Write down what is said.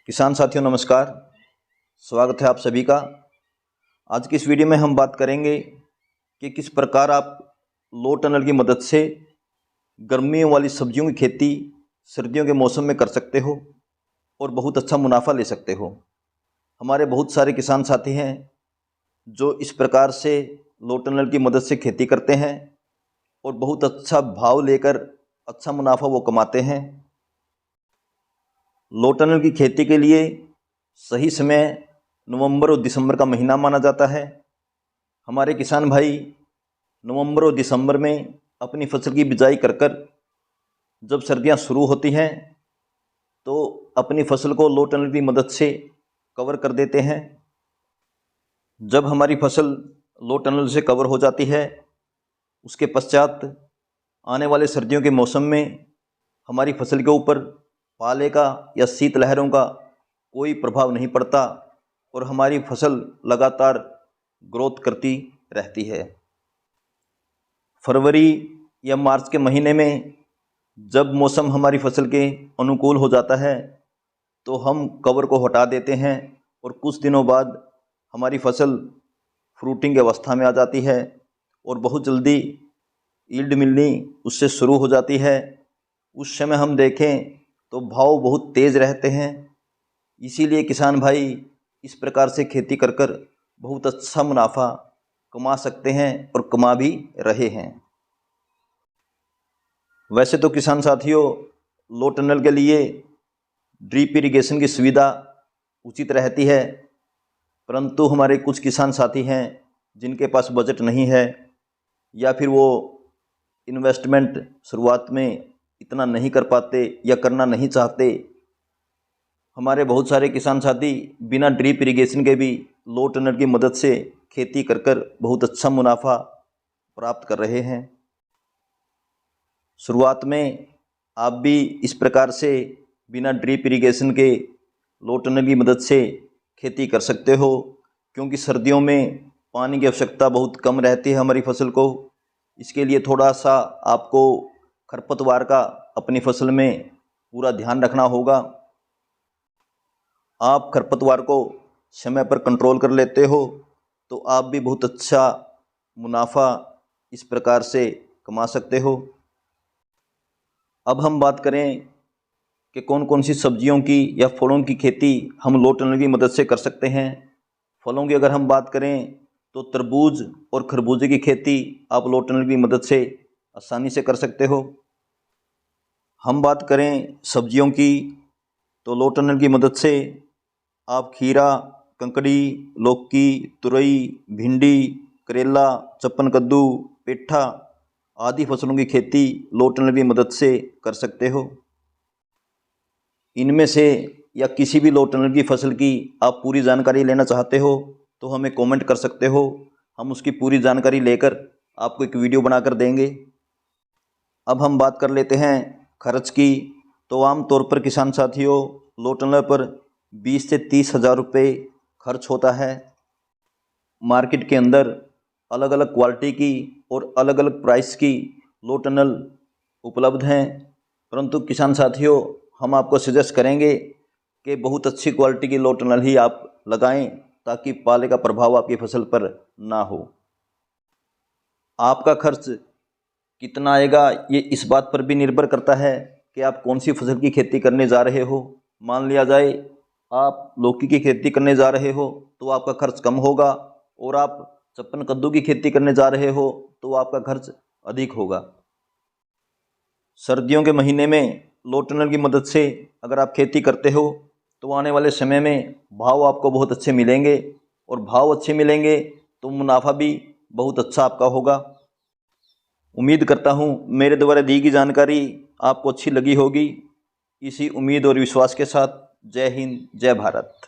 किसान साथियों नमस्कार। स्वागत है आप सभी का। आज की इस वीडियो में हम बात करेंगे कि किस प्रकार आप लो टनल की मदद से गर्मियों वाली सब्जियों की खेती सर्दियों के मौसम में कर सकते हो और बहुत अच्छा मुनाफा ले सकते हो। हमारे बहुत सारे किसान साथी हैं जो इस प्रकार से लो टनल की मदद से खेती करते हैं और बहुत अच्छा भाव लेकर अच्छा मुनाफा वो कमाते हैं। लो टनल की खेती के लिए सही समय नवंबर और दिसंबर का महीना माना जाता है। हमारे किसान भाई नवंबर और दिसंबर में अपनी फसल की बिजाई कर जब सर्दियां शुरू होती हैं तो अपनी फसल को लो टनल की मदद से कवर कर देते हैं। जब हमारी फसल लो टनल से कवर हो जाती है उसके पश्चात आने वाले सर्दियों के मौसम में हमारी फसल के ऊपर पाले का या शीतलहरों का कोई प्रभाव नहीं पड़ता और हमारी फसल लगातार ग्रोथ करती रहती है। फरवरी या मार्च के महीने में जब मौसम हमारी फसल के अनुकूल हो जाता है तो हम कवर को हटा देते हैं और कुछ दिनों बाद हमारी फसल फ्रूटिंग की अवस्था में आ जाती है और बहुत जल्दी यील्ड मिलनी उससे शुरू हो जाती है। उस समय हम देखें तो भाव बहुत तेज़ रहते हैं। इसीलिए किसान भाई इस प्रकार से खेती कर बहुत अच्छा मुनाफा कमा सकते हैं और कमा भी रहे हैं। वैसे तो किसान साथियों लो टनल के लिए ड्रिप इरिगेशन की सुविधा उचित रहती है, परंतु हमारे कुछ किसान साथी हैं जिनके पास बजट नहीं है या फिर वो इन्वेस्टमेंट शुरुआत में इतना नहीं कर पाते या करना नहीं चाहते। हमारे बहुत सारे किसान साथी बिना ड्रिप इरिगेशन के भी लो टनल की मदद से खेती कर बहुत अच्छा मुनाफा प्राप्त कर रहे हैं। शुरुआत में आप भी इस प्रकार से बिना ड्रिप इरिगेशन के लो टनल की मदद से खेती कर सकते हो, क्योंकि सर्दियों में पानी की आवश्यकता बहुत कम रहती है हमारी फसल को। इसके लिए थोड़ा सा आपको खरपतवार का अपनी फसल में पूरा ध्यान रखना होगा। आप खरपतवार को समय पर कंट्रोल कर लेते हो तो आप भी बहुत अच्छा मुनाफा इस प्रकार से कमा सकते हो। अब हम बात करें कि कौन कौन सी सब्जियों की या फलों की खेती हम लो टनल की मदद से कर सकते हैं। फलों की अगर हम बात करें तो तरबूज और खरबूजे की खेती आप लो टनल की मदद से आसानी से कर सकते हो। हम बात करें सब्जियों की तो लो टनल की मदद से आप खीरा, कंकड़ी, लौकी, तुरई, भिंडी, करेला, चप्पन कद्दू, पेठा आदि फसलों की खेती लो टनल की मदद से कर सकते हो। इनमें से या किसी भी लो टनल की फसल की आप पूरी जानकारी लेना चाहते हो तो हमें कमेंट कर सकते हो। हम उसकी पूरी जानकारी लेकर आपको एक वीडियो बनाकर देंगे। अब हम बात कर लेते हैं खर्च की। तो आम तौर पर किसान साथियों लो टनल पर 20 से 30 हज़ार रुपये खर्च होता है। मार्केट के अंदर अलग अलग क्वालिटी की और अलग अलग प्राइस की लो टनल उपलब्ध हैं, परंतु किसान साथियों हम आपको सजेस्ट करेंगे कि बहुत अच्छी क्वालिटी की लो टनल ही आप लगाएं ताकि पाले का प्रभाव आपकी फसल पर ना हो। आपका खर्च कितना आएगा ये इस बात पर भी निर्भर करता है कि आप कौन सी फसल की खेती करने जा रहे हो। मान लिया जाए आप लौकी की खेती करने जा रहे हो तो आपका खर्च कम होगा, और आप चप्पन कद्दू की खेती करने जा रहे हो तो आपका खर्च अधिक होगा। सर्दियों के महीने में लो टनल की मदद से अगर आप खेती करते हो तो आने वाले समय में भाव आपको बहुत अच्छे मिलेंगे, और भाव अच्छे मिलेंगे तो मुनाफा भी बहुत अच्छा आपका होगा। उम्मीद करता हूँ मेरे द्वारा दी गई जानकारी आपको अच्छी लगी होगी। इसी उम्मीद और विश्वास के साथ जय हिंद, जय भारत।